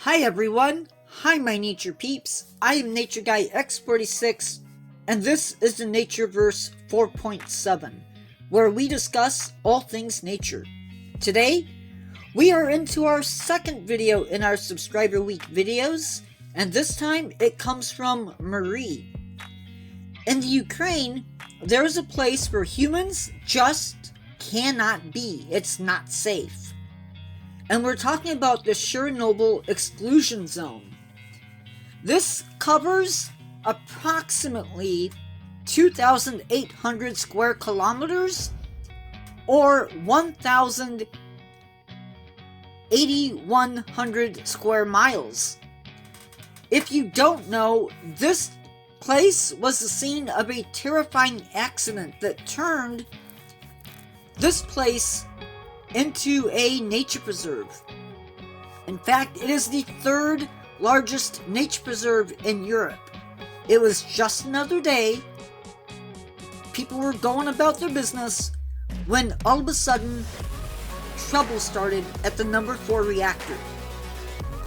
Hi everyone! Hi my nature peeps! I am Nature Guy X46, and this is the Natureverse 4.7, where we discuss all things nature. Today, we are into our second video in our Subscriber Week videos, and this time it comes from Marie. In the Ukraine, there is a place where humans just cannot be. It's not safe. And we're talking about the Chernobyl exclusion zone. This covers approximately 2,800 square kilometers or 1,800 square miles. If you don't know, this place was the scene of a terrifying accident that turned this place into a nature preserve. In fact, it is the third largest nature preserve in Europe. It was just another day. People were going about their business when all of a sudden trouble started at the number 4 reactor.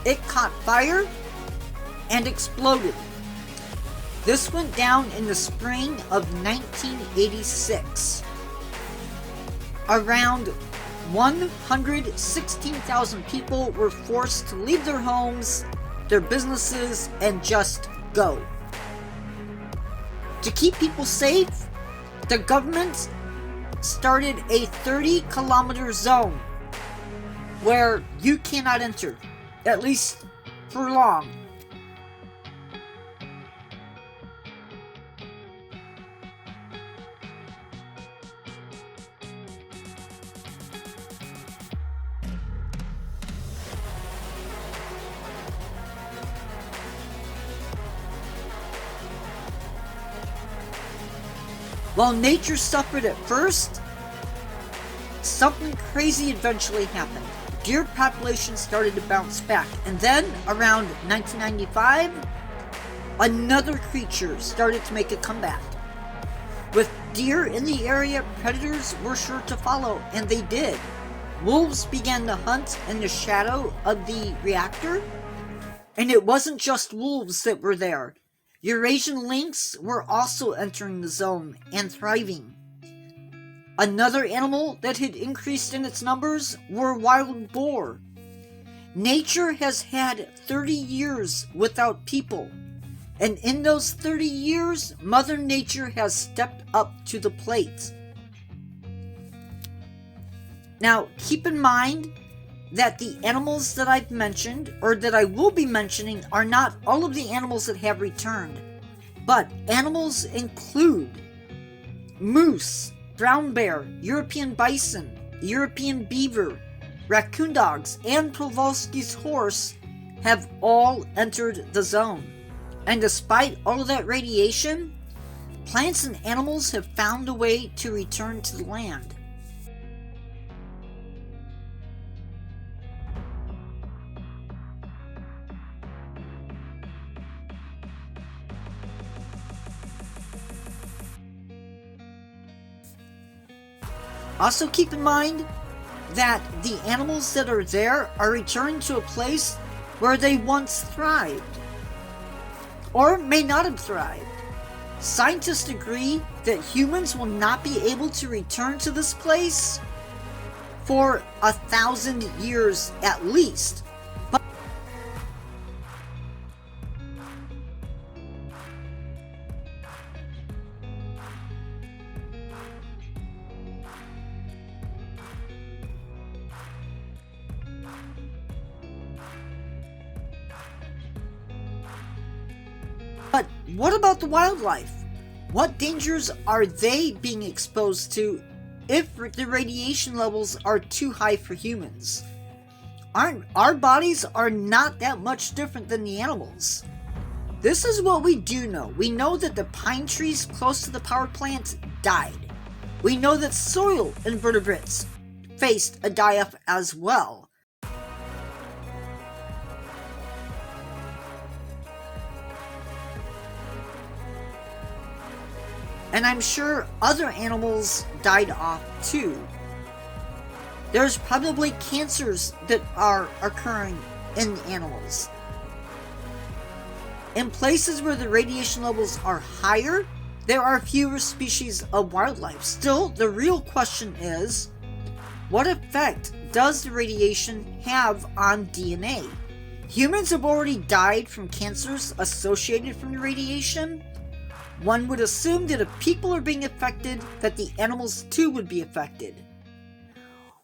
It caught fire and exploded. This went down in the spring of 1986. Around 116,000 people were forced to leave their homes, their businesses, and just go. To keep people safe, the government started a 30-kilometer zone where you cannot enter, at least for long. While nature suffered at first, something crazy eventually happened. Deer populations started to bounce back, and then, around 1995, another creature started to make a comeback. With deer in the area, predators were sure to follow, and they did. Wolves began to hunt in the shadow of the reactor, and it wasn't just wolves that were there. Eurasian lynx were also entering the zone and thriving. Another animal that had increased in its numbers were wild boar. Nature has had 30 years without people, and in those 30 years, Mother Nature has stepped up to the plate. Now, keep in mind that the animals that I've mentioned, or that I will be mentioning, are not all of the animals that have returned, but animals include moose, brown bear, European bison, European beaver, raccoon dogs, and Przewalski's horse have all entered the zone. And despite all of that radiation, plants and animals have found a way to return to the land. Also keep in mind that the animals that are there are returning to a place where they once thrived, or may not have thrived. Scientists agree that humans will not be able to return to this place for 1,000 years at least. But what about the wildlife? What dangers are they being exposed to if the radiation levels are too high for humans? Our bodies are not that much different than the animals. This is what we do know. We know that the pine trees close to the power plant died. We know that soil invertebrates faced a die-off as well. And I'm sure other animals died off too. There's probably cancers that are occurring in animals. In places where the radiation levels are higher, there are fewer species of wildlife. Still, the real question is, what effect does the radiation have on DNA? Humans have already died from cancers associated from the radiation. One would assume that if people are being affected, that the animals too would be affected.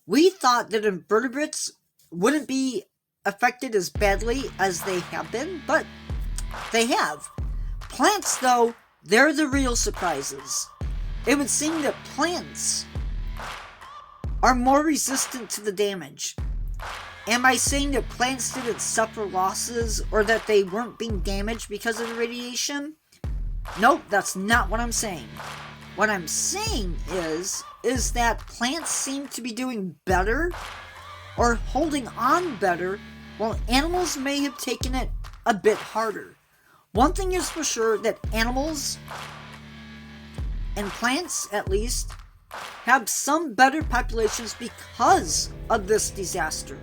We thought that invertebrates wouldn't be affected as badly as they have been, but they have. Plants, though, they're the real surprises. It would seem that plants are more resistant to the damage. Am I saying that plants didn't suffer losses or that they weren't being damaged because of the radiation? Nope, that's not what I'm saying. What I'm saying is that plants seem to be doing better or holding on better, while animals may have taken it a bit harder. One thing is for sure, that animals, and plants at least, have some better populations because of this disaster.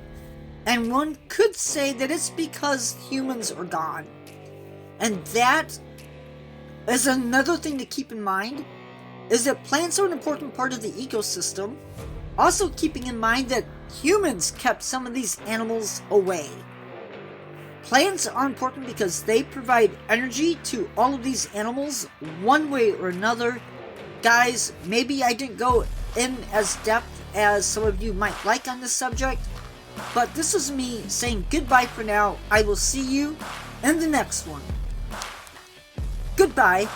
And one could say that it's because humans are gone. And that is another thing to keep in mind, is that plants are an important part of the ecosystem. Also keeping in mind that humans kept some of these animals away. Plants are important because they provide energy to all of these animals one way or another. Guys, maybe I didn't go in as depth as some of you might like on this subject, but this is me saying goodbye for now. I will see you in the next one. Goodbye.